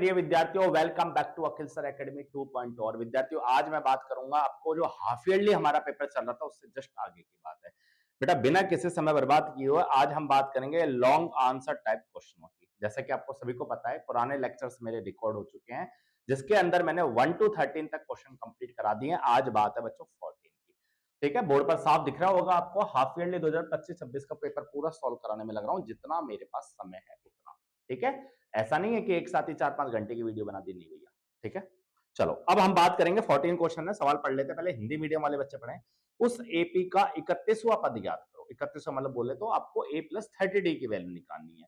प्रिय विद्यार्थियों, welcome back to Akhil sir academy 2.0। और विद्यार्थियों, आज मैं बात करूंगा आपको जो हाफ ईयरली हमारा पेपर चल रहा था उससे जस्ट आगे की बात है। बेटा बिना किसी समय बर्बाद किए हुए आज हम बात करेंगे लॉन्ग आंसर टाइप क्वेश्चनों की। जैसा कि आपको सभी को पता है, पुराने लेक्चर्स मेरे रिकॉर्ड हो चुके हैं जिसके अंदर मैंने 1 to 13 तक क्वेश्चन कंप्लीट करा दिए हैं। आज बात है बच्चों 14 की। ठीक है, बोर्ड पर साफ दिख रहा होगा आपको, हाफ ईयरली 2025-26 का पेपर पूरा सॉल्व कराने में लग रहा हूं जितना मेरे पास समय है उतना। ठीक है, ऐसा नहीं है कि एक साथ ही 4-5 घंटे की वीडियो बना दी, नहीं भैया। ठीक है, चलो अब हम बात करेंगे 14 क्वेश्चन है, सवाल पढ़ लेते हैं। पहले हिंदी मीडियम वाले बच्चे पढ़ें। उस एपी का 31वां पद याद करो। 31वां मतलब बोले तो आपको a प्लस 30d की वैल्यू निकालनी है,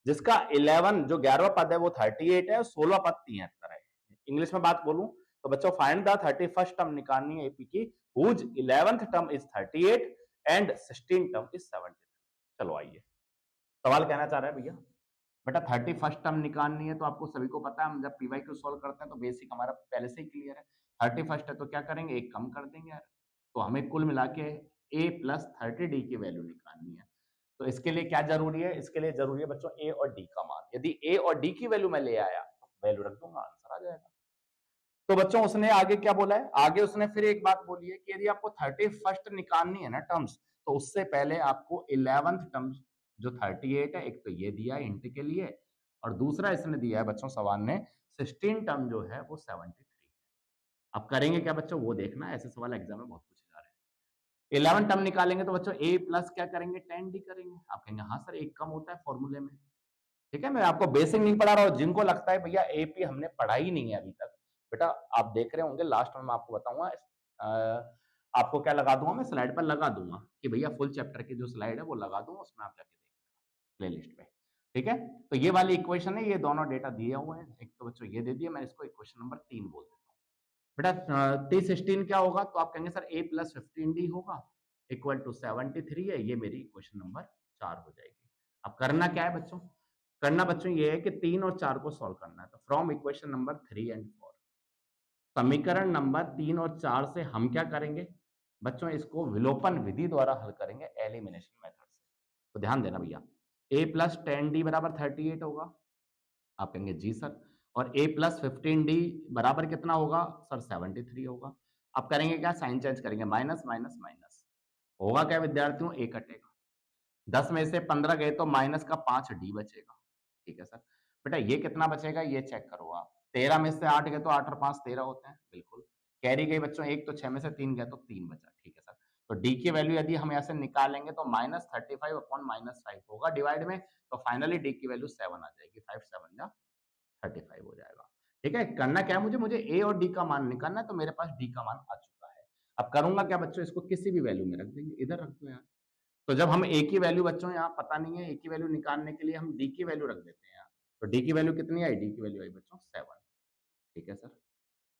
जिसका 11 जो 11वां पद है वो 38 है और 16वां पद 73 है। इंग्लिश में बात बोलूं तो बच्चों फाइंड द 31st टर्म निकालनी है एपी की, whose 11th term is 38 and 16 term is 73। चलो आइए, सवाल कहना चाह रहा है भैया, बेटा 31st टर्म निकालनी है तो आपको सभी को पता है, हम जब पीवाई क्यू सॉल्व करते हैं तो बेसिक हमारा पहले से ही क्लियर है। 31st है तो क्या करेंगे, एक कम कर देंगे यार। तो हमें कुल मिला के a प्लस 30d की वैल्यू निकालनी है। तो इसके लिए क्या जरूरी है, इसके लिए जरूरी है बच्चों a और d का मान। यदि a और d की वैल्यू मैं ले आया, वैल्यू रख दूंगा, आंसर आ जाएगा। तो बच्चों उसने आगे क्या बोला है, आगे उसने फिर एक बात बोली है कि यदि आपको 31st निकालनी है ना टर्म्स, तो उससे पहले आपको 11th टर्म्स जो 38 है, एक तो ये दिया है इंट के लिए, और दूसरा इसने दिया है बच्चों सवाल ने 16 टर्म जो है वो 73 है। अब करेंगे क्या बच्चों, वो देखना है, ऐसे सवाल एग्जाम में बहुत पूछे जा रहे हैं। 11 टर्म निकालेंगे तो बच्चों a प्लस क्या करेंगे, 10d करेंगे। आप कहेंगे हाँ सर एक कम होता है फॉर्मूले में। ठीक है, मैं आपको बेसिक नहीं पढ़ा रहा हूं, जिनको लगता है भैया एपी हमने पढ़ा ही नहीं है अभी तक, बेटा आप देख रहे होंगे लास्ट में मैं आपको बताऊंगा। आपको क्या लगा दूंगा, मैं स्लाइड पर लगा दूंगा कि भैया फुल चैप्टर की जो स्लाइड है वो लगा दूंगा, उसमें आप जाके देख प्ले लिस्ट पे। ठीक है, तो ये वाली इक्वेशन है, ये दोनों डेटा दिए हुए हैं। एक तो बच्चों ये दे दिया, मैं इसको इक्वेशन नंबर 3 बोल देता हूँ। बेटा 316 क्या होगा, तो आप कहेंगे सर a प्लस 15d होगा इक्वल टू 73 है, ये मेरी इक्वेशन नंबर 4 हो जाएगी। अब करना क्या है बच्चों, करना बच्चों ये है कि 3 और 4 को सॉल्व करना है। तो फ्रॉम इक्वेशन नंबर 3 एंड 4, समीकरण नंबर 3 और 4 से हम क्या करेंगे बच्चों, इसको विलोपन विधि द्वारा हल करेंगे, एलिमिनेशन मेथड से। तो ध्यान देना भैया, a प्लस 10d बराबर 38 होगा, आप कहेंगे जी सर, और a प्लस 15d बराबर कितना होगा सर, 73 होगा। अब करेंगे क्या, साइन चेंज करेंगे, माइनस माइनस माइनस होगा क्या विद्यार्थियों, a कटेगा, 10 में से 15 गए तो माइनस का 5d बचेगा। ठीक है सर, बेटा ये कितना बचेगा ये चेक करो आप, 13 में से 8 गए तो 8 और 5 13 होते हैं, बिल्कुल कैरी गई बच्चों एक, तो 6 में से 3 गए तो 3 बचा। ठीक है सर, तो डी की वैल्यू यदि हम यहाँ से निकालेंगे तो -35 अपॉन -5 होगा डिवाइड में, तो फाइनली डी की वैल्यू 7 आ जाएगी, 5 7 जा 35 हो जाएगा। ठीक है, करना क्या है मुझे ए और डी का मान निकालना है, तो मेरे पास डी का मान आ चुका है। अब करूंगा क्या बच्चों, इसको किसी भी वैल्यू में रख देंगे, इधर रख दो यार। तो जब हम ए की वैल्यू बच्चों यहाँ पता नहीं है, ए की वैल्यू निकालने के लिए हम डी की वैल्यू रख देते हैं यहाँ। तो डी की वैल्यू कितनी आई, डी की वैल्यू आई बच्चों 7। ठीक है सर,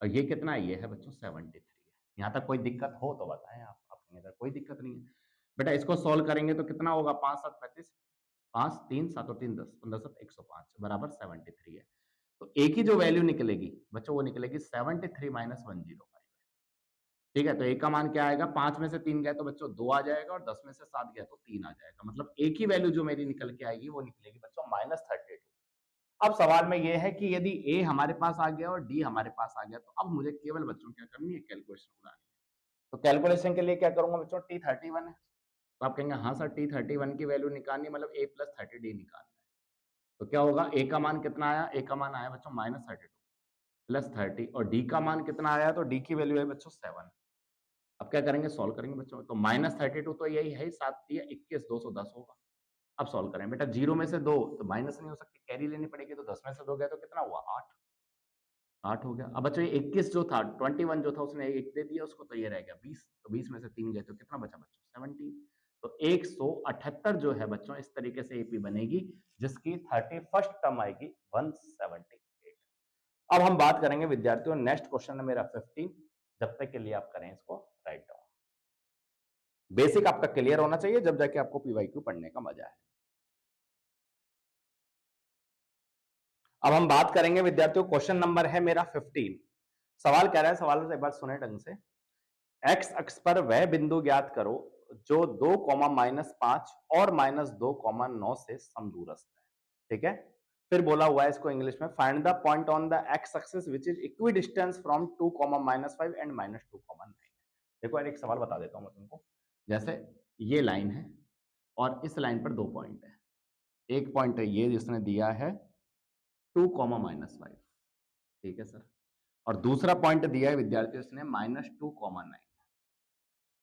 और ये कितना ये है बच्चों 73 है। यहाँ तक कोई दिक्कत हो तो बताएं आप कहेंगे सर कोई दिक्कत नहीं है। बेटा इसको सॉल्व करेंगे तो कितना होगा, 5 7 35, 5 3 7 और 3 10, 15 7 105 बराबर 73 है। तो ए की जो वैल्यू निकलेगी बच्चों वो निकलेगी 73 माइनस 105। ठीक है, तो ए का मान क्या आएगा, 5 में से 3 गए तो बच्चों 2 आ जाएगा, और 10 में से 7 गया तो 3 आ जाएगा। मतलब ए की वैल्यू जो मेरी निकल के आएगी वो निकलेगी बच्चों -32। अब सवाल में ये है कि यदि ए हमारे पास आ गया और डी हमारे पास आ गया, तो अब मुझे केवल बच्चों क्या करनी है, कैलकुलेशन उड़ानी है। तो कैलकुलेशन के लिए क्या करूंगा बच्चों, T31 है, तो आप कहेंगे हाँ सर T31 की वैल्यू निकालनी है, मतलब a प्लस 30d निकालना है। तो क्या होगा, ए का मान कितना आया, ए का मान आया बच्चों -32 प्लस 30, और डी का मान कितना आया, तो डी की वैल्यू है बच्चों 7। अब क्या करेंगे, सॉल्व करेंगे बच्चों, तो -32 तो यही है, 7 दिया 21 210 होगा। अब सॉल्व करें बेटा, 0 में से 2 तो माइनस नहीं हो सकती, कैरी लेनी पड़ेगी, तो 10 में से 2 गया तो कितना हुआ 8, 8 हो गया। अब बच्चों ये 21 जो था, 21 जो था उसने 1 दे दिया उसको, तो ये रह गया 20, तो 20 में से 3 गए तो कितना बचा बच्चों 17। तो 178 जो है बच्चों इस तरीके से एपी बनेगी, जिसकी 31st टर्म आएगी 178। अब हम बात करेंगे विद्यार्थियों, नेक्स्ट क्वेश्चन है मेरा 15, जब तक के लिए आप करें इसको राइट डाउन। बेसिक आपका क्लियर होना चाहिए, जब जाके आपको पीवाईक्यू पढ़ने का मजा है। अब हम बात करेंगे विद्यार्थियों, क्वेश्चन नंबर है मेरा 15। सवाल कह रहा है, सवाल से एक बार सुने ढंग से। एक्स अक्ष पर वह बिंदु ज्ञात करो जो 2, -5 और -2, 9 से समदूरस्थ है। ठीक है, फिर बोला हुआ है इसको इंग्लिश में, find the point on the x axis which is equi distance from 2 -5 and -2 9। देखो यार एक सवाल बता देता हूँ मैं तुमको, जैसे ये लाइन है और इस लाइन पर दो पॉइंट है। एक पॉइंट है ये जिसने दिया है 2 -5, ठीक है सर, और दूसरा पॉइंट दिया है विद्यार्थी उसने -2 9,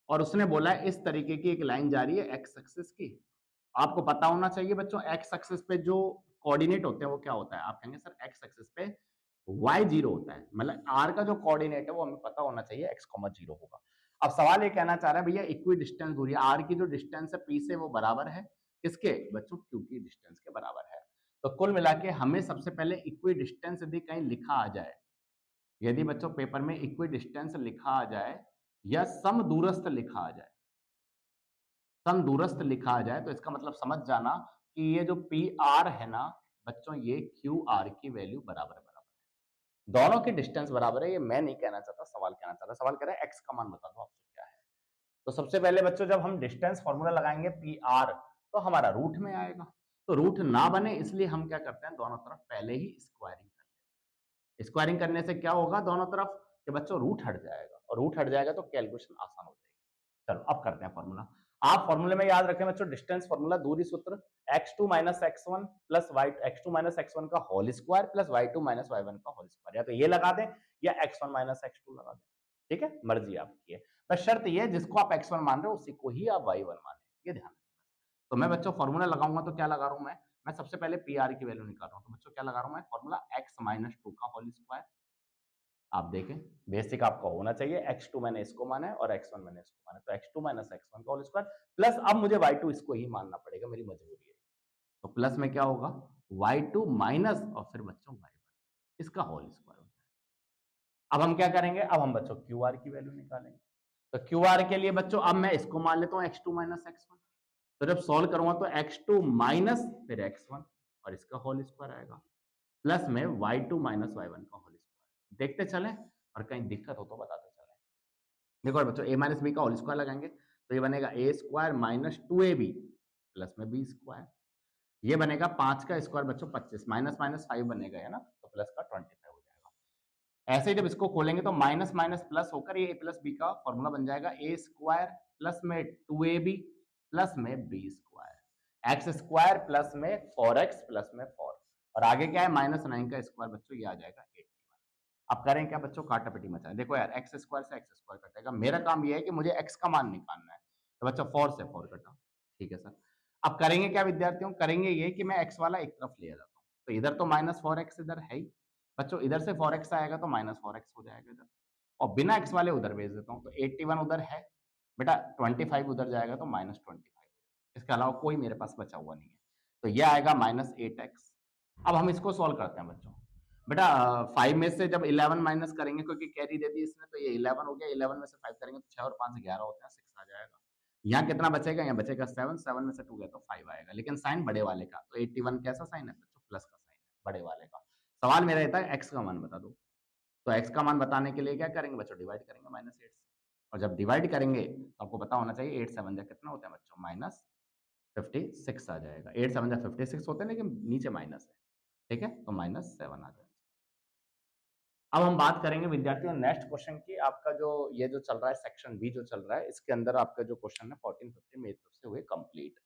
और उसने बोला है इस तरीके की एक लाइन जा रही है एक्स एक्सिस की। आपको पता होना चाहिए बच्चों एक्स एक्सिस पे जो कोऑर्डिनेट होते हैं वो क्या होता है, आप कहेंगे सर एक्स एक्सिस पे y0 होता है, मतलब r का जो कोऑर्डिनेट है वो हमें पता होना चाहिए x, 0 होगा। अब सवाल ये कहना चाह रहा है भैया इक्वी डिस्टेंस दूरी r की जो डिस्टेंस है p से वो बराबर है किसके बच्चों, q की डिस्टेंस के बराबर है। तो कुल मिला के हमें सबसे पहले इक्वी डिस्टेंस यदि कहीं लिखा आ जाए, यदि बच्चों पेपर में इक्वी डिस्टेंस लिखा आ जाए या समदूरस्थ लिखा आ जाए, समदूरस्थ लिखा आ जाए तो इसका मतलब समझ जाना कि ये जो पी आर है ना बच्चों, ये क्यू आर की वैल्यू बराबर बराबर है। दोनों की डिस्टेंस बराबर है, ये मैं नहीं कहना चाहता, सवाल कहना चाहता। सवाल कह रहा है एक्स का मान बता दो आपको क्या है। तो सबसे पहले बच्चों जब हम डिस्टेंस फॉर्मूला लगाएंगे पी आर तो हमारा रूट में आएगा, तो रूट ना बने इसलिए हम क्या करते हैं दोनों तरफ पहले ही स्क्वायरिंग कर लेते हैं। स्क्वायरिंग करने से क्या होगा दोनों तरफ कि बच्चों रूट हट जाएगा, और रूट हट जाएगा तो कैलकुलेशन आसान हो जाएगी। चलो अब करते हैं फॉर्मूला। आप फॉर्मूले में याद रखें बच्चों डिस्टेंस फॉर्मूला दूरी सूत्र x2 x1 plus y x2 x1 का whole square plus y2 y1 का होल स्क्वायर, या तो ये लगा दें या x1 x2 लगा दें, ठीक है मर्जी आपकी है। बस शर्त ये है जिसको आप x1 मान रहे हो उसी को ही आप y1 मान रहे, ये ध्यान रखना। तो मैं बच्चों फॉर्मूला लगाऊंगा तो क्या लगा रहा हूं मैं सबसे पहले पी आर की वैल्यू निकाल रहा हूं, तो बच्चों क्या लगा रहा हूं मैं फॉर्मूला x - 2 का होल स्क्वायर। आप देखें बेसिक आपका होना चाहिए, x2 मैंने इसको माना है और x1 मैंने इसको माना है, तो x2 x1 का होल स्क्वायर प्लस अब मुझे y2 इसको ही मानना पड़ेगा, मेरी मजबूरी है। तो प्लस में क्या होगा y2 माइनस और फिर बच्चों y1 इसका होल स्क्वायर होता है। अब हम क्या करेंगे, अब हम बच्चों qr की वैल्यू निकालेंगे। तो qr के लिए बच्चों अब मैं इसको मान लेता हूं x2 x1, तो जब सॉल्व करूंगा तो x2 माइनस फिर x1 और इसका होल स्क्वायर आएगा प्लस में y2 y1 का होल स्क्वायर। देखते चलें और कहीं दिक्कत हो तो बताते चलें। देखो बच्चों a माइनस बी का होल स्क्वायर लगाएंगे तो ये बनेगा a square minus 2ab plus में b स्क्वायर, ये बनेगा 5 का स्क्वायर बच्चों 25, माइनस माइनस 5 बनेगा है ना, तो प्लस का 25 हो जाएगा। ऐसे ही जब इसको खोलेंगे तो माइनस माइनस प्लस होकर ये a प्लस बी का फॉर्मूला बन जाएगा a स्क्वायर प्लस में 2ab प्लस में b square, x square plus में 4x प्लस में 4, और आगे क्या है -9 का स्क्वायर बच्चों ये आ जाएगा 81। अब करें क्या बच्चों, काटापटी मचाएं। देखो यार एक्स स्क्वायर से एक्स स्क्वायर कटेगा, मेरा काम ये है कि मुझे एक्स का मान निकालना है, तो बच्चों 4 से 4 कटा, ठीक है सर। अब करेंगे क्या विद्यार्थियों, करेंगे ये कि मैं एक्स वाला एक तरफ ले जाता हूँ, तो इधर तो -4x इधर है ही बच्चों, इधर से 4x आएगा तो -4x हो जाएगा इधर, और बिना एक्स वाले उधर भेज देता हूँ, तो 81 उधर है बेटा, 25 उधर जाएगा तो -25, इसके अलावा कोई मेरे पास बचा हुआ नहीं है, तो ये आएगा -8x। अब हम इसको सॉल्व करते हैं बच्चों। बेटा 5 में से जब 11 माइनस करेंगे क्योंकि कैरी दे दी इसने, तो ये 11 हो गया, 11 में से 5 करेंगे तो 6 और 5 11 होते हैं, 6 आ जाएगा। यहाँ कितना बचेगा, यहाँ बचेगा 7, 7 में से 2 गया तो 5 आएगा, लेकिन साइन बड़े वाले का, तो 81 कैसा साइन है बच्चों, प्लस का साइन है बड़े वाले का। सवाल मेरा रहता है एक्स का मान बता दो, तो एक्स का मान बताने के लिए क्या करेंगे बच्चों, डिवाइड करेंगे -8 से, और जब डिवाइड करेंगे तो आपको पता होना चाहिए 8 7 जा कितना होता है बच्चों, -56 आ जाएगा। 8 7 जा 56 होते हैं लेकिन नीचे माइनस है, ठीक है, तो -7 आ जाएगा। अब हम बात करेंगे विद्यार्थियों नेक्स्ट क्वेश्चन की, आपका जो ये जो चल रहा है सेक्शन बी जो चल रहा है, इसके अंदर आपका जो क्वेश्चन है 14 15 मेरी तरफ से हुए कंप्लीट।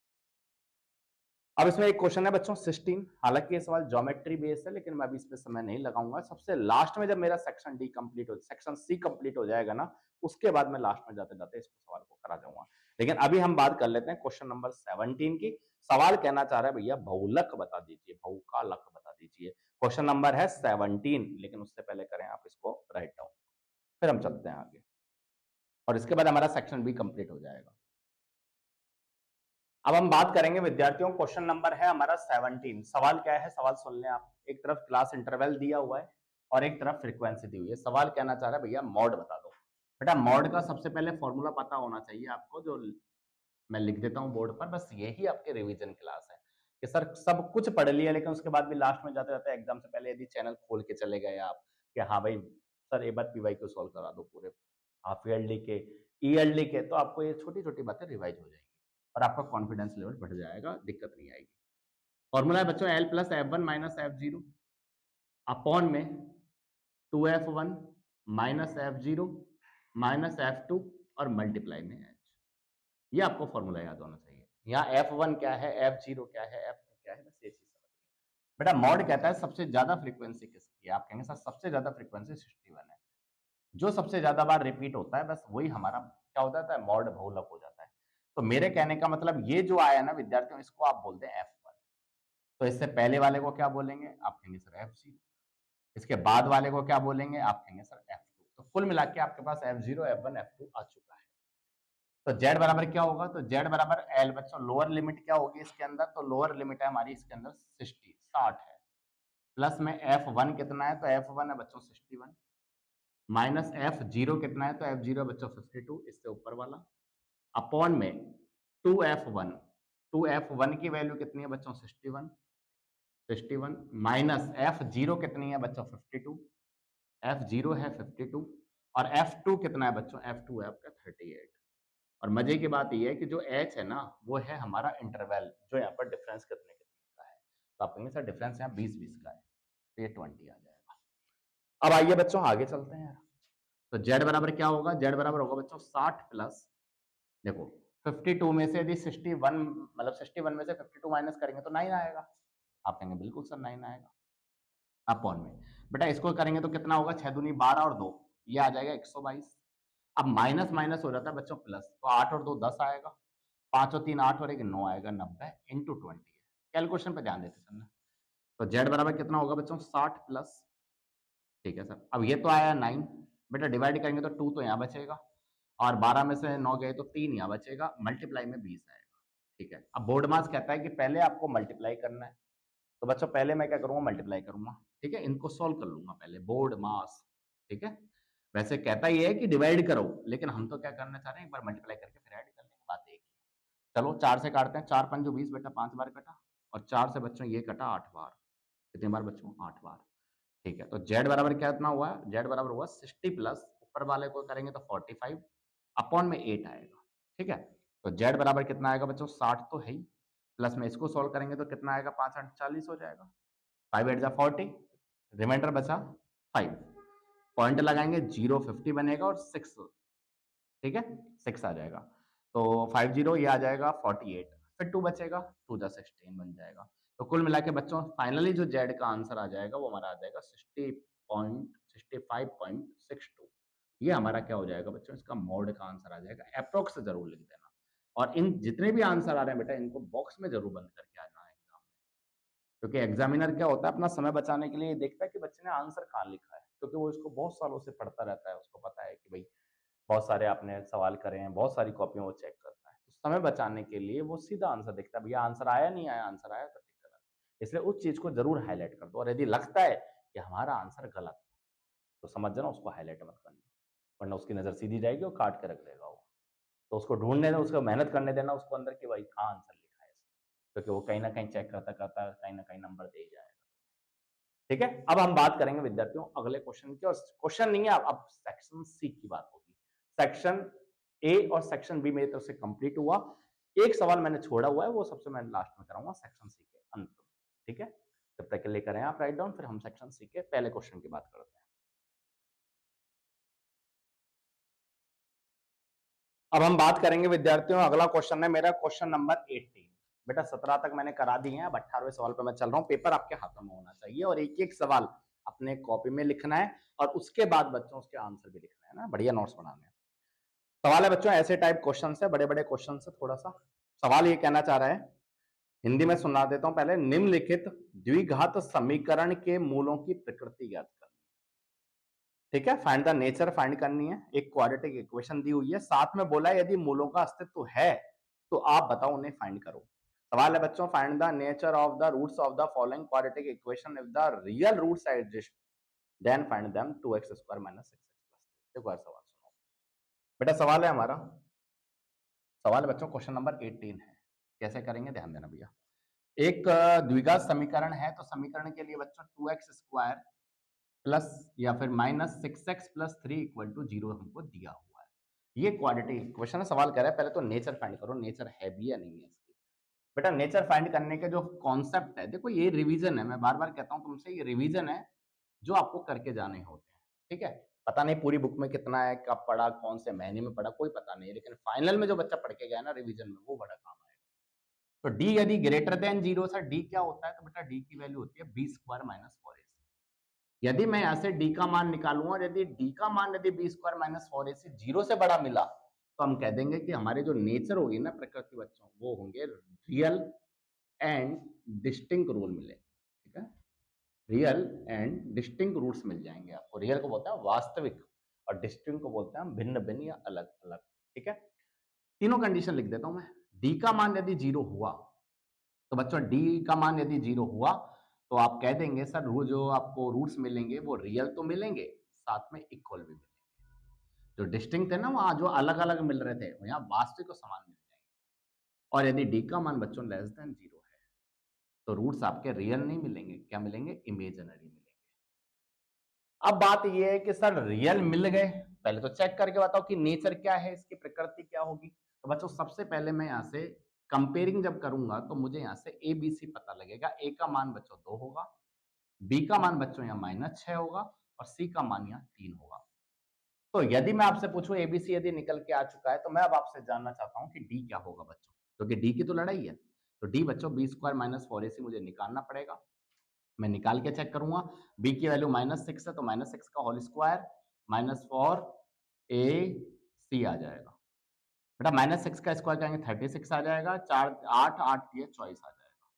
अब इसमें एक क्वेश्चन है बच्चों 16, हालांकि ये सवाल ज्योमेट्री बेस्ड है लेकिन मैं अभी इस पे समय नहीं लगाऊंगा, सबसे लास्ट में जब मेरा सेक्शन डी कंप्लीट हो, सेक्शन सी कंप्लीट हो जाएगा ना, उसके बाद मैं लास्ट में जाते जाते इस सवाल को करा जाऊंगा। लेकिन अभी हम बात कर लेते हैं क्वेश्चन नंबर 17 की। सवाल कहना चाह रहा है भैया बहुलक बता दीजिए, बहु का लक बता दीजिए। क्वेश्चन नंबर है 17, लेकिन उससे पहले करें आप इसको राइट डाउन, फिर हम चलते हैं आगे और इसके बाद हमारा सेक्शन बी कंप्लीट हो जाएगा। अब हम बात करेंगे विद्यार्थियों, क्वेश्चन नंबर है हमारा 17। सवाल क्या है, सवाल सुन लें आप। एक तरफ क्लास इंटरवल दिया हुआ है और एक तरफ फ्रीक्वेंसी दी हुई है। सवाल कहना चाह रहा है भैया मॉड बता दो। बेटा मॉड का सबसे पहले फॉर्मूला पता होना चाहिए आपको, जो मैं लिख देता हूँ बोर्ड पर, बस यही आपके रिवीजन क्लास है कि सर सब कुछ पढ़ लिया लेकिन उसके बाद भी लास्ट में जाते जाते एग्जाम से पहले यदि चैनल खोल के चले गए आप कि हाँ भाई सर एक बार पीवाई क्यू सॉल्व करा दो पूरे हाफ ईयरली के, ईयरली के, तो आपको ये छोटी छोटी बातें रिवाइज हो जाएंगी और आपका कॉन्फिडेंस लेवल बढ़ जाएगा, दिक्कत नहीं आएगी। फॉर्मूला है बच्चों L plus F one minus F zero upon में 2f1 minus F zero minus F two और मल्टीप्लाई में एच। ये आपको फॉर्मूला याद होना चाहिए। यहाँ f1 क्या है, f0 क्या है, f2 क्या है, बस ये चीज समझिए। बेटा मॉड कहता है सबसे ज्यादा फ्रीक्वेंसी किसकी है, आप कहेंगे सर सबसे ज्यादा फ्रीक्वेंसी 61 है। जो सबसे ज्यादा बार रिपीट होता है बस वही हमारा क्या हो जाता है, मॉड बहुलक हो जाता है। तो मेरे कहने का मतलब ये जो आया ना विद्यार्थियों, इसको आप बोलते हैं f1। तो इससे पहले वाले को क्या बोलेंगे, आप कहेंगे सर f0। इसके बाद वाले को क्या बोलेंगे, आप कहेंगे सर f2। तो कुल मिला के आपके पास f0 f1 f2 आ चुका है। तो z बराबर क्या होगा, तो z बराबर l। बच्चों लोअर लिमिट क्या होगी इसके अंदर, तो लोअर लिमिट है हमारी इसके अंदर 60 है। प्लस में f1 कितना है, तो f1 है बच्चों 61 माइनस f0 कितना है, तो f0 बच्चों 52 इससे ऊपर वाला अपॉन में 2f1। 2f1 की वैल्यू कितनी है बच्चों 61 माइनस f0 कितनी है बच्चों 52। f0 है 52 और f2 कितना है बच्चों, f2 है आपका 38। और मजे की बात यह है कि जो h है ना वो है हमारा इंटरवल, जो यहाँ पर डिफरेंस कितने कितने का है। तो आप कहेंगे सर डिफरेंस यहाँ 20-20 का है, तो ये 20 आ जाएगा। अब आइए बच्चों आगे चलते हैं यार। तो z बराबर क्या होगा, z बराबर होगा बच्चों 60 प्लस, देखो 52 में से यदि 61 मतलब 61 में से 52 माइनस करेंगे तो 9 आएगा। आप कहेंगे बिल्कुल सर 9 आएगा अपॉन में। बेटा इसको करेंगे तो कितना होगा, 6 दूनी 12 और 2 ये आ जाएगा 122। अब माइनस माइनस हो जाता है बच्चों प्लस, तो 8 और 2 10 आएगा, 5 और 3 8 और 1 9 आएगा, 90 इंटू 20 है। कैलकुलेशन पे ध्यान देते चलना। तो z बराबर कितना होगा बच्चों 60 प्लस, ठीक है सर। अब ये तो आया 9, बेटा डिवाइड करेंगे तो 2 तो यहाँ बचेगा और 12 में से 9 गए तो 3 यहाँ बचेगा, मल्टीप्लाई में 20 आएगा, ठीक है। अब बोर्ड मास कहता है कि पहले आपको मल्टीप्लाई करना है, तो बच्चों पहले मैं क्या करूंगा, मल्टीप्लाई करूंगा, ठीक है। इनको सॉल्व कर लूंगा पहले, बोर्ड मास, ठीक है। वैसे कहता ये है कि डिवाइड करो, लेकिन हम तो क्या करना चाह रहे हैं, एक बार मल्टीप्लाई करके फिर ऐड कर लेंगे, बात एक ही है। चलो 4 से काटते हैं, 4 पंजो 20 बेटा 5 बार कटा, और 4 से बच्चों ये कटा 8 बार। कितनी बार बच्चों, 8 बार, ठीक है। तो z बराबर क्या इतना हुआ, z बराबर हुआ 60 प्लस ऊपर वाले को करेंगे तो 45 अपॉन में 8 आएगा, ठीक है। तो z बराबर कितना आएगा बच्चों 60 तो है ही, प्लस में इसको सॉल्व करेंगे तो कितना आएगा, 5 8 40 हो जाएगा, 5 8 जा 40, रिमाइंडर बचा 5, पॉइंट लगाएंगे 0 50 बनेगा और 6, ठीक है 6 आ जाएगा। तो 50 ये आ जाएगा 48, फिर 2 बचेगा, 2 जा 16 बन जाएगा। तो कुल मिला के बच्चों फाइनली जो जेड का आंसर आ जाएगा वो हमारा आ जाएगा 65.62। ये हमारा क्या हो जाएगा बच्चों, इसका मोड का आंसर आ जाएगा। अप्रोक्स जरूर लिख देना, और इन जितने भी आंसर आ रहे हैं बेटा इनको बॉक्स में जरूर बंद करके आना है एग्जाम में, क्योंकि एग्जामिनर क्या होता है अपना समय बचाने के लिए देखता है कि बच्चे ने आंसर कहाँ लिखा है, क्योंकि वो इसको बहुत सालों से पढ़ता रहता है, उसको पता है कि भाई बहुत सारे आपने सवाल करे हैं, बहुत सारी कॉपियों को चेक करता है। तो समय बचाने के लिए वो सीधा आंसर देखता है, भैया आंसर आया नहीं आया, आंसर आया तो टिक करा। इसलिए उस चीज को जरूर हाईलाइट कर दो, और यदि लगता है कि हमारा आंसर गलत है तो समझ जाना उसको हाईलाइट मत करना, वरना उसकी नजर सीधी जाएगी और काट के रख देगा वो। तो उसको ढूंढने देना, उसको मेहनत करने देना उसको अंदर कि भाई कहाँ आंसर लिखा है इसमें, क्योंकि वो कहीं ना कहीं चेक करता करता कहीं ना कहीं नंबर दे ही जाएगा। ठीक है, अब हम बात करेंगे विद्यार्थियों अगले क्वेश्चन की, और क्वेश्चन नहीं है, अब सेक्शन सी की बात होगी। सेक्शन ए और सेक्शन बी मेरी तरफ से कंप्लीट हुआ, एक सवाल मैंने छोड़ा हुआ है, वो सबसे मैं लास्ट में कराऊंगा सेक्शन सी के अंत में, ठीक है। जब तक के लिए करें आप राइट डाउन, फिर हम सेक्शन सी के पहले क्वेश्चन की बात करते हैं। अब हम बात करेंगे विद्यार्थियों, अगला क्वेश्चन है मेरा क्वेश्चन नंबर 18। बेटा 17 तक मैंने करा दिए हैं, अब 18वें सवाल पे मैं चल रहा हूँ। पेपर आपके हाथों में होना चाहिए और एक एक सवाल अपने कॉपी में लिखना है, और उसके बाद बच्चों उसके आंसर भी लिखना है ना, बढ़िया नोट्स बनाने हैं। सवाल है बच्चों ऐसे टाइप क्वेश्चन है, बड़े बड़े क्वेश्चन है। थोड़ा सा सवाल ये कहना चाह रहा है, हिंदी में सुना देता हूं पहले। निम्नलिखित द्विघात समीकरण के मूलों की प्रकृति ज्ञात करनी, ठीक है। फाइंड द नेचर फाइंड करनी है। एक क्वाड्रेटिक इक्वेशन दी हुई है, साथ में बोला है यदि मूलों का अस्तित्व है तो आप बताओ उन्हें फाइंड करो। सवाल है बच्चों, find the nature of the roots of the following quadratic equation if the real roots exist then find them 2x square minus 6x plus 3। देखो यार सवाल सुनो बेटा, सवाल है हमारा, सवाल बच्चों क्वेश्चन नंबर 18 है। कैसे करेंगे ध्यान देना भैया। एक द्विघात समीकरण है, तो समीकरण के लिए बच्चों 2x स्क्वायर प्लस या फिर minus 6x plus 3 equal to 0 हमको दिया हुआ है। ये क्वाड्रेटिक इक्वेशन है। सवाल कह रहा है पहले तो नेचर फाइंड करो, नेचर है भी या नहीं है इसकी। बेटा नेचर फाइंड करने के जो कॉन्सेप्ट है, देखो ये रिवीजन है, मैं बार-बार कहता हूँ तुमसे, ये रिवीजन है जो आपको करके जाने होते हैं, ठीक है? पता नहीं पूरी बुक में कितना है, कब पढ़ा, कौन से महीने में पढ़ा, कोई पता नहीं है, लेकिन फाइनल में जो बच्चा पढ़ के गया है ना रिवीजन में, वो बड़ा काम आएगा। तो डी यदि ग्रेटर देन 0 सर डी क्या होता है? तो बेटा डी की वैल्यू होती है बी स्क्वायर माइनस 4ac। यदि मैं यहाँ से डी का मान निकालूंगा और यदि डी का मान यदि बी स्क्वायर माइनस 4ac 0 से बड़ा मिला, तो हम कह देंगे कि हमारे जो नेचर होगी ना प्रकृति बच्चों, वो होंगे रियल एंड डिस्टिंक्ट रूल मिले, ठीक है? रियल एंड डिस्टिंक्ट रूट्स मिल जाएंगे आपको। रियल को बोलते हैं वास्तविक और डिस्टिंक्ट को बोलते हैं भिन्न भिन्न या अलग अलग, ठीक है? तीनों कंडीशन लिख देता हूं मैं। डी का मान यदि 0 हुआ, तो बच्चों डी का मान यदि 0 हुआ तो आप कह देंगे सर वो जो आपको रूट्स मिलेंगे वो रियल तो मिलेंगे, साथ में इक्वल भी मिलेंगे। जो डिस्टिंक्ट है ना वहां जो अलग अलग मिल रहे थे, यहाँ वास्तविक और समान मिल जाएंगे। और यदि डी का मान बच्चों लेस देन 0 है, तो रूट्स आपके रियल नहीं मिलेंगे, क्या मिलेंगे? इमेजिनरी मिलेंगे। अब बात ये है कि सर रियल मिल गए, पहले तो चेक करके बताओ कि नेचर क्या है, इसकी प्रकृति क्या होगी। तो बच्चों सबसे पहले मैं यहाँ से कंपेयरिंग जब करूंगा तो मुझे यहाँ से ए बी सी पता लगेगा। ए का मान बच्चों 2 होगा, बी का मान बच्चों यहाँ -6 होगा और सी का मान यहाँ 3 होगा। तो यदि मैं आपसे पूछूं एबीसी यदि निकल के आ चुका है, तो मैं अब आपसे जानना चाहता हूं कि डी क्या होगा बच्चों, क्योंकि डी की तो लड़ाई है। तो डी बच्चों बी स्क्वायर माइनस 4ac मुझे निकालना पड़ेगा। मैं निकाल के चेक करूंगा, बी की वैल्यू -6 है तो -6 का होल स्क्वायर -4ac आ जाएगा। बेटा -6 का स्क्वायर करेंगे 36 आ जाएगा, 4 8 8 दिए 24 आ जाएगा।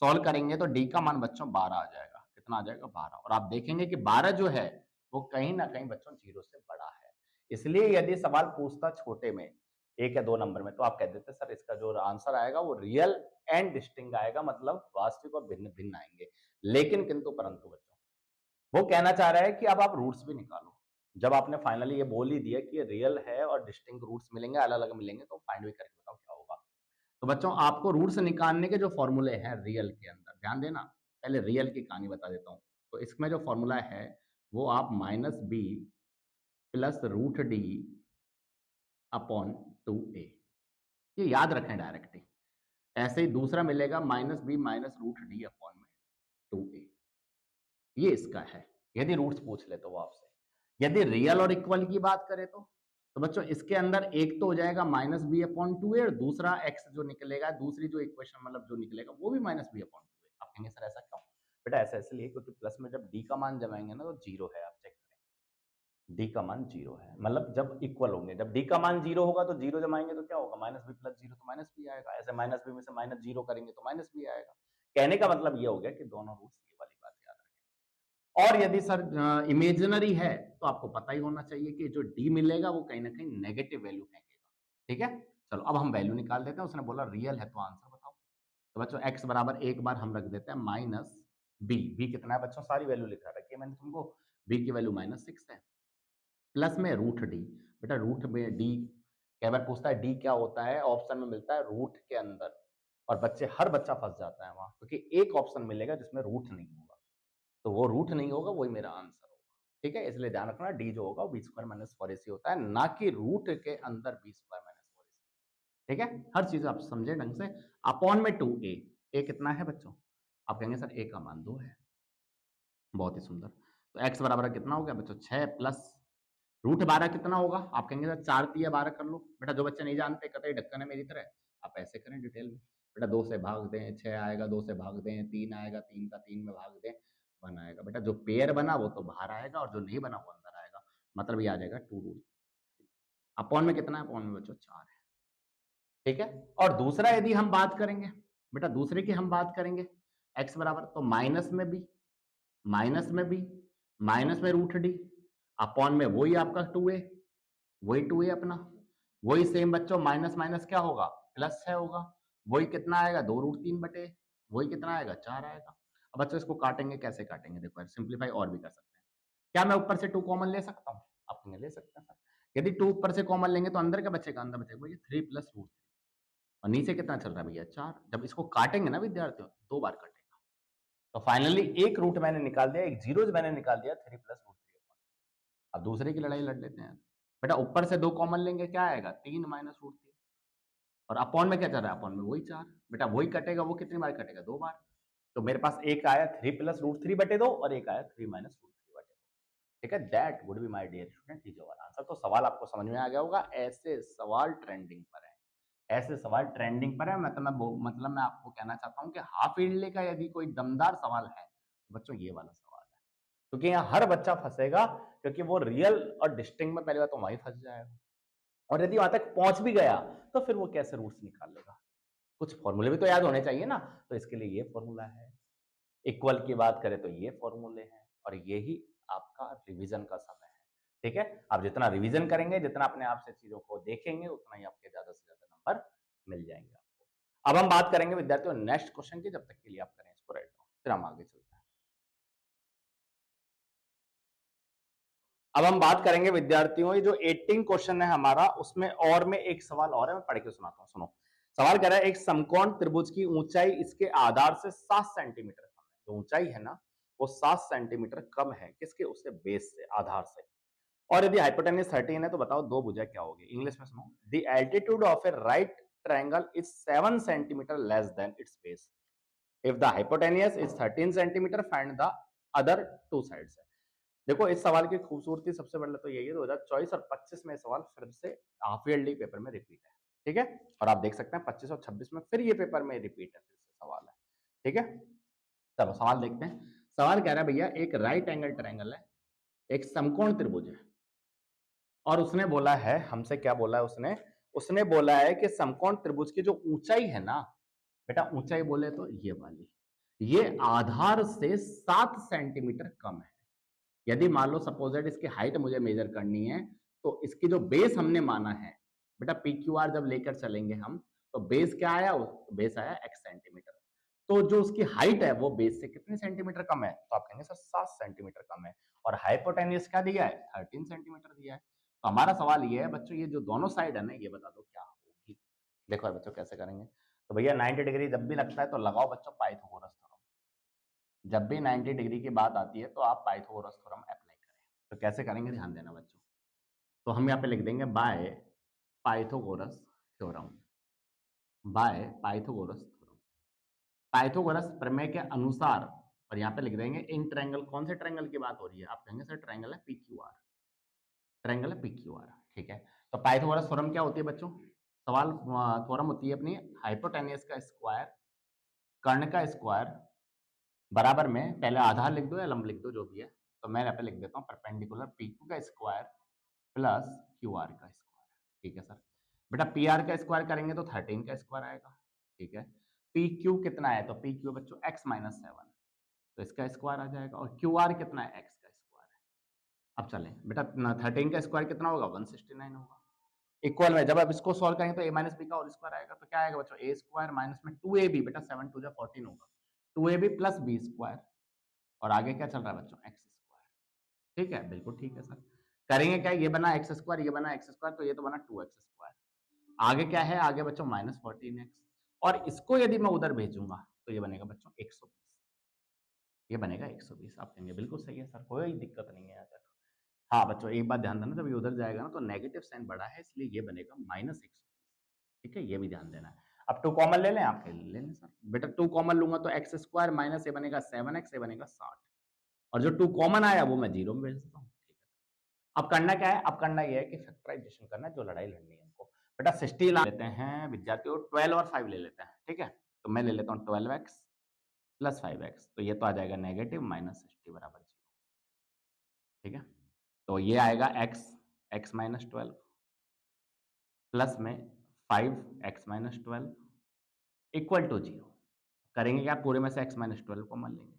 सॉल्व करेंगे तो डी का मान बच्चों 12 आ जाएगा। कितना आ जाएगा? 12। और आप देखेंगे कि 12 जो है वो कहीं ना कहीं बच्चों 0 से बड़ा है। इसलिए यदि सवाल पूछता छोटे में 1 या 2 नंबर में, तो आप कह देते सर इसका जो आंसर आएगा वो रियल एंड डिस्टिंक्ट आएगा, मतलब वास्तविक और भिन्न भिन्न आएंगे। लेकिन किंतु परंतु बच्चों वो कहना चाह रहा है कि अब आप रूट्स भी निकालो। जब आपने फाइनली ये बोल ही दिया कि ये रियल है और डिस्टिंक्ट रूट्स मिलेंगे, अलग अलग मिलेंगे, तो फाइंड भी करके बताओ क्या होगा। तो बच्चों आपको रूट्स निकालने के जो फॉर्मूले हैं रियल के अंदर, ध्यान देना, पहले रियल की कहानी बता देता हूँ। तो इसमें जो फॉर्मूला है वो आप -b plus √d upon 2a, ये याद रखें डायरेक्टली। ऐसे ही दूसरा मिलेगा -b माइनस √d अपॉन में 2a, ये इसका है यदि रूट्स पूछ ले तो वो आपसे। यदि रियल और इक्वल की बात करें तो बच्चों इसके अंदर एक तो हो जाएगा -b अपॉन 2a और दूसरा x जो निकलेगा, दूसरी जो इक्वेशन मतलब जो निकलेगा वो भी -b अपॉन 2a। आप कहेंगे सर ऐसा क्यों? बेटा ऐसा इसलिए क्योंकि प्लस में जब d का मान जमाएंगे ना तो 0 है, आप चेक करें। d का मान 0 है, मतलब जब इक्वल होंगे, जब d का मान 0 होगा तो 0 जमाएंगे तो क्या होगा? -b प्लस 0 तो -b आएगा। ऐसे -b में से -0 करेंगे तो -b आएगा। कहने का मतलब ये हो गया कि दोनों रूट्स ये वाली बात याद रखें। और यदि सर इमेजिनरी है तो आपको पता ही होना चाहिए कि जो डी मिलेगा वो कहीं ना कहीं नेगेटिव वैल्यू फेंकेगा, ठीक है? चलो अब हम वैल्यू निकाल देते हैं। उसने बोला रियल है तो आंसर बताओ। तो बच्चों x बराबर एक बार हम रख देते हैं -b। b कितना है बच्चों? सारी वैल्यू लिखा रखी है मैंने तुमको। b की वैल्यू -6 है, प्लस में √d। बेटा रूट में d कई बार पूछता है डी क्या होता है, ऑप्शन में मिलता है रूट के अंदर, और हर बच्चा फंस जाता है वहां, क्योंकि एक ऑप्शन मिलेगा जिसमें रूट नहीं होगा, तो वो रूट नहीं होगा, वही मेरा आंसर होगा, ठीक है? इसलिए ध्यान रखना डी जो होगा वो बी स्क्वायर माइनस 4ac होता है, ना कि रूट के अंदर बी स्क्वायर माइनस 4ac, ठीक है? हर चीज आप समझे ढंग से। अपॉन में 2a, ए कितना है बच्चों? आप कहेंगे सर ए का मान 2 है, बहुत ही सुंदर। तो x बराबर कितना हो गया बच्चों? 6 प्लस √12 कितना होगा? आप कहेंगे सर 4 तिया 12 कर लो। बेटा जो बच्चे नहीं जानते कतई ढक्कन है मेरी तरह, आप ऐसे करें डिटेल में। बेटा 2 से भाग दें 6 आएगा, 2 से भाग दें 3 आएगा, 3 का 3 में भाग दें 1 आएगा। बेटा जो पेयर बना वो तो बाहर आएगा और जो नहीं बना वो अंदर आएगा, मतलब ये आ जाएगा 2 रूट। अपॉन में कितना है? अपॉन में बच्चों 4 है, ठीक है? और दूसरा यदि हम बात करेंगे, बेटा दूसरे की हम बात करेंगे, x बराबर तो माइनस में भी, माइनस में भी, माइनस में √d, अपॉन में वही आपका 2a, वही 2a अपना, वही सेम बच्चों माइनस माइनस क्या होगा? प्लस 6 होगा, वही कितना आएगा? 2√3 बटे, वही कितना आएगा? 4 आएगा। अब बच्चों इसको काटेंगे, कैसे काटेंगे? देखो सिंप्लीफाई और भी कर सकते हैं। क्या मैं ऊपर से 2 कॉमन ले सकता हूँ? आप ले सकते हैं सर। यदि 2 ऊपर से कॉमन लेंगे तो अंदर क्या बचेगा? अंदर बचेगा भैया 3 प्लस √3, और नीचे कितना चल रहा है भैया? 4। जब इसको काटेंगे ना विद्यार्थियों 2 बार कटेगा, तो फाइनली एक रूट मैंने निकाल दिया, एक जीरो मैंने निकाल दिया 3 प्लस √3। अब दूसरे की लड़ाई लड़ लेते हैं। बेटा ऊपर से 2 कॉमन लेंगे क्या आएगा? 3 माइनस √3, और अपॉन में क्या चल रहा है, अपॉन में वही 4। बेटा वही कटेगा, वो कितनी बार कटेगा, 2 बार। तो मेरे पास एक आया 3 प्लस रूट 3 बटे 2 और एक आया 3 माइनस रूट 3 बटे 2। ठीक है, that would be my dear student is your answer. तो सवाल आपको समझ में आ गया होगा, ऐसे सवाल ट्रेंडिंग पर है, ऐसे सवाल ट्रेंडिंग पर है। मतलब मैं आपको कहना चाहता हूँ कि हाफ ईयरली का यदि कोई दमदार सवाल है तो बच्चों ये वाला सवाल है, क्योंकि यहाँ हर बच्चा फंसेगा, क्योंकि वो रियल और डिस्टिंक्ट में पहली बार तो वहीं फंस जाएगा, और यदि वहां तक पहुंच भी गया तो फिर वो कैसे रूट्स निकाल लेगा। कुछ फॉर्मूले भी तो याद होने चाहिए ना, तो इसके लिए ये फॉर्मूला है। इक्वल की बात करें तो ये फॉर्मूले हैं, और यही आपका रिवीजन का समय है। ठीक है, आप जितना रिवीजन करेंगे, जितना अपने आप से चीजों को देखेंगे, उतना ही आपके ज्यादा से ज्यादा नंबर मिल जाएंगे आपको। अब हम बात करेंगे विद्यार्थियों नेक्स्ट क्वेश्चन की, जब तक के लिए आप करें इसको राइट डाउन, फिर हम आगे चलते हैं। अब हम बात करेंगे विद्यार्थियों, ये जो 18 क्वेश्चन है हमारा, उसमें और में एक सवाल और है, मैं पढ़ के सुनाता हूं, सुनो। सवाल कह रहा है, एक समकोण त्रिभुज की ऊंचाई इसके आधार से 7 सेंटीमीटर कम है। जो ऊंचाई है ना, वो 7 सेंटीमीटर कम है, किसके, उससे बेस से, आधार से। और यदि हाइपोटेन्यूज 13 है तो बताओ दो भुजा क्या होगी। इंग्लिश में सुनो, the altitude of A right triangle is 7 centimetre less than it's base. If the hypotenuse is 13 centimetre, find the other two sides. देखो इस सवाल की खूबसूरती सबसे पहले तो यही है, 2024 और 25 में सवाल फिर से हाफ ईयरली पेपर में रिपीट है। ठीक है, और आप देख सकते हैं 25 और 26 में फिर ये पेपर में रिपीट है, फिर से सवाल है। ठीक है, चलो सवाल देखते हैं। सवाल कह रहा है भैया, एक राइट एंगल ट्रायंगल है, एक समकोण त्रिभुज है, और उसने बोला है, हमसे क्या बोला है उसने, उसने बोला है कि समकोण त्रिभुज की जो ऊंचाई है ना, बेटा ऊंचाई बोले तो ये वाली, ये आधार से 7 सेंटीमीटर कम है। यदि मान लो सपोजेड इसकी हाइट मुझे मेजर करनी है, तो इसकी जो बेस हमने माना है, बेटा पी क्यू आर जब लेकर चलेंगे हम, तो बेस क्या आया, बेस आया x सेंटीमीटर। तो जो उसकी हाइट है वो बेस से कितने सेंटीमीटर कम है, तो आप कहेंगे सर 7 सेंटीमीटर कम है। और हाइपोटेन्यूज क्या दिया है, 13 सेंटीमीटर दिया है। तो हमारा सवाल ये है बच्चों, ये जो दोनों साइड है ना, ये बता दो क्या होगी। देखो बच्चों कैसे करेंगे, तो भैया 90 डिग्री जब भी लगता है तो लगाओ बच्चों पाइथागोरस थ्योरम। जब भी 90 डिग्री की बात आती है तो आप पाइथागोरस थ्योरम अप्लाई करें। तो कैसे करेंगे ध्यान देना बच्चों, तो हम यहाँ पे लिख देंगे by Pythagoras theorem, by Pythagoras theorem, Pythagoras प्रमेय के अनुसार। और यहाँ पे लिख देंगे इन ट्रायंगल, कौन से ट्रायंगल की बात हो रही है, आप कहेंगे सर ट्रायंगल है पीक्यूआर, ट्रायंगल है पीक्यूआर। ठीक है, तो पाइथागोरस थ्योरम क्या होती है बच्चों, सवाल थ्योरम होती है अपनी, हाइपोटेन्यूज का स्क्वायर, कर्ण का स्क्वायर, बराबर में पहले आधार लिख दो या लंब लिख दो जो भी है, तो मैं यहाँ पे लिख देता हूँ परपेंडिकुलर पी क्यू का स्क्वायर प्लस क्यू आर का स्क्वायर। ठीक है सर, बेटा पी आर का स्क्वायर करेंगे तो 13 का स्क्वायर आएगा। ठीक है, पी क्यू कितना है, तो पी क्यू बच्चों एक्स माइनस 7, तो इसका स्क्वायर आ जाएगा, और क्यू आर कितना है, एक्स का स्क्वायर है। अब चलें बेटा, 13 का स्क्वायर कितना होगा, 169 होगा। इक्वल में जब आप इसको सॉल्व करेंगे तो ए माइनस बी का होल स्क्वायर आएगा, तो क्या आएगा बच्चों, ए स्क्वायर माइनस में 2ab, बेटा 7 टू 14 होगा, 2ab प्लस बी स्क्वायर, और आगे क्या चल रहा है बच्चों, एक्स स्क्वायर। ठीक है, बिल्कुल ठीक है सर। करेंगे क्या, ये बना एक्स स्क्वायर, ये बना एक्स स्क्वायर, तो ये तो बना 2x स्क्वायर। आगे क्या है, आगे बच्चों माइनस 14x, और इसको यदि मैं उधर भेजूंगा तो ये बनेगा बच्चों 120, ये बनेगा 120। आप कहेंगे बिल्कुल सही है सर, कोई दिक्कत नहीं है यहाँ तक। हाँ बच्चों एक बात ध्यान देना, जब ये उधर जाएगा ना तो नेगेटिव साइन बड़ा है, इसलिए ये बनेगा -120। ठीक है, ये भी ध्यान देना है। अब 2 कॉमन ले लें, आप ले लें सर, बेटा 2 कॉमन लूंगा तो एक्स स्क्वायर माइनस ये बनेगा 7x, ये बनेगा 60, और जो 2 कॉमन आया वो मैं 0 में भेज देता हूँ। ठीक है, अब करना क्या है, अब करना ये है कि फैक्टराइजेशन करना है, जो लड़ाई लड़नी है हमको। बेटा 60 लेते हैं विद्यार्थियों, 12 और 5 ले लेते हैं। ठीक है, तो मैं ले लेता हूँ 12x प्लस 5x, तो ये तो आ जाएगा नेगेटिव -60 बराबर 0। ठीक है, तो ये आएगा x माइनस 12 प्लस में 5x माइनस 12 इक्वल टू 0। करेंगे क्या, पूरे में से x माइनस 12 को मान लेंगे,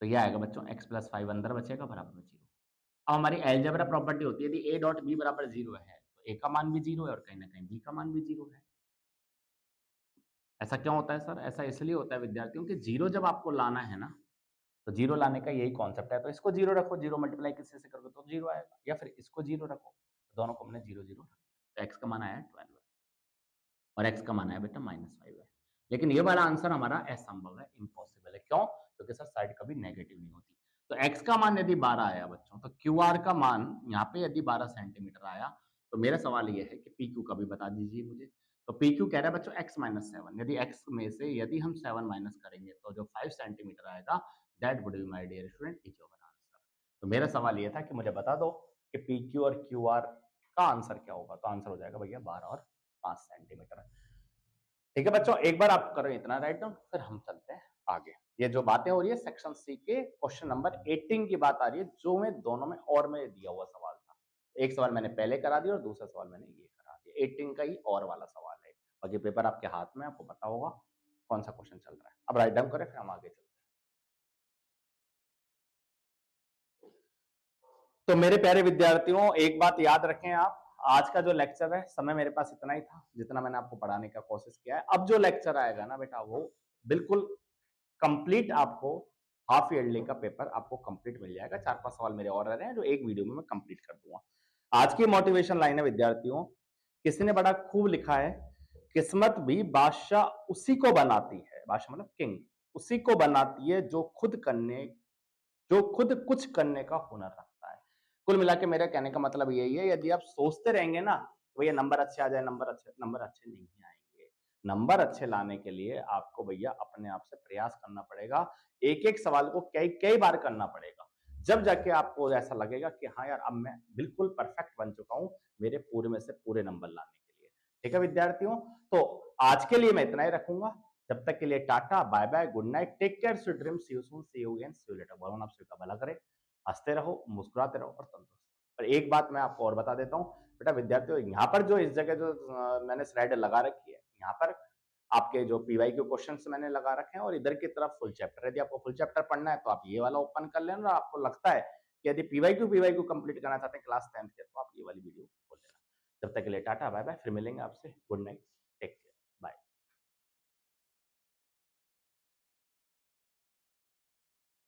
तो ये आएगा बच्चों x प्लस 5 अंदर बचेगा बराबर में 0। अब हमारी अलजेब्रा प्रॉपर्टी होती है, यदि a डॉट b बराबर 0 है तो a का मान भी 0 है और कहीं ना कहीं b का मान भी 0 है। ऐसा क्यों होता है सर, ऐसा इसलिए होता है विद्यार्थियों कि 0 जब आपको लाना है ना, तो 0 लाने का यही कॉन्सेप्ट है। तो इसको 0 रखो, 0 मल्टीप्लाई किसी से करोगे तो 0 आएगा, या फिर इसको 0 रखो, दोनों को हमने 0 0 रख दिया, तो x का मान आया 12 और x का मान आया बेटा -5 है। लेकिन ये वाला आंसर हमारा असंभव है, इम्पॉसिबल है। क्यों, क्योंकि सर साइड कभी नेगेटिव नहीं होती। तो x का मान यदि 12 आया बच्चों, तो QR का मान यहाँ पे यदि 12 सेंटीमीटर आया, तो मेरा सवाल ये है कि PQ का भी बता दीजिए मुझे। तो पी क्यू कह रहा है बच्चों x माइनस 7, यदि x में से यदि हम 7 माइनस करेंगे तो जो 5 सेंटीमीटर आएगा, that would be my dear student is your answer. तो मेरा सवाल ये था कि मुझे बता दो कि पी क्यू और क्यू आर का आंसर क्या होगा। तो आंसर हो जाएगा भैया 12 और 5 सेंटीमीटर। ठीक है बच्चों, एक बार आप करो इतना राइट डाउन, फिर हम चलते हैं आगे। ये जो बातें हो रही है सेक्शन सी के क्वेश्चन नंबर 18 की बात आ रही है, जो में दोनों में और में दिया हुआ सवाल था। एक सवाल मैंने पहले करा दिया और दूसरा सवाल मैंने ये करा दिया। 18 का ही और वाला सवाल है और ये पेपर आपके हाथ में, आपको पता होगा कौन सा क्वेश्चन चल रहा है। अब राइट डाउन करें, फिर हम आगे चलते हैं। तो मेरे प्यारे विद्यार्थियों, एक बात याद रखें आप, आज का जो लेक्चर है, समय मेरे पास इतना ही था जितना मैंने आपको पढ़ाने का कोशिश किया है। अब जो लेक्चर आएगा ना बेटा, वो बिल्कुल कंप्लीट आपको हाफ ईयरली का पेपर आपको कंप्लीट मिल जाएगा। 4-5 सवाल मेरे और रह रहे हैं जो एक वीडियो में मैं कंप्लीट कर दूंगा। आज की मोटिवेशन लाइन है विद्यार्थियों, किसी ने बड़ा खूब लिखा है, किस्मत भी बादशाह उसी को बनाती है, बादशाह मतलब किंग, उसी को बनाती है जो खुद कुछ करने का हुनर रखता है। कुल मिला के मेरा कहने का मतलब यही है, यदि आप सोचते रहेंगे ना भैया नंबर अच्छे आ जाए, नंबर अच्छे नहीं आएंगे। नंबर अच्छे लाने के लिए आपको भैया अपने आप से प्रयास करना पड़ेगा, एक एक सवाल को कई कई बार करना पड़ेगा, जब जाके आपको ऐसा लगेगा कि हाँ यार अब मैं बिल्कुल परफेक्ट बन चुका हूं मेरे पूरे में से पूरे नंबर लाने के लिए। ठीक है विद्यार्थियों, तो आज के लिए मैं इतना ही रखूंगा। तब तक के लिए tata, bye bye, good night, take care, sweet dreams, see you soon, see you again, see you later. भगवान आप सबका भला करे, हंसते रहो, मुस्कुराते रहो और तंदुरुस्त रहो। और एक बात मैं आपको और बता देता हूँ बेटा विद्यार्थियों, यहाँ पर जो इस जगह जो मैंने स्लाइड लगा रखी है, यहाँ पर आपके जो पीवाई के क्वेश्चंस मैंने लगा रखे हैं और इधर की तरफ फुल चैप्टर। यदि आपको फुल चैप्टर पढ़ना है तो आप ये वाला ओपन कर लेना, और आपको लगता है कि यदि पीवाई क्यू कंप्लीट करना चाहते हैं क्लास 10th के, तो आप ये वाली वीडियो खोल लेना। जब तक के लिए टाटा, बाय बाय, फिर मिलेंगे आपसे, गुड नाइट।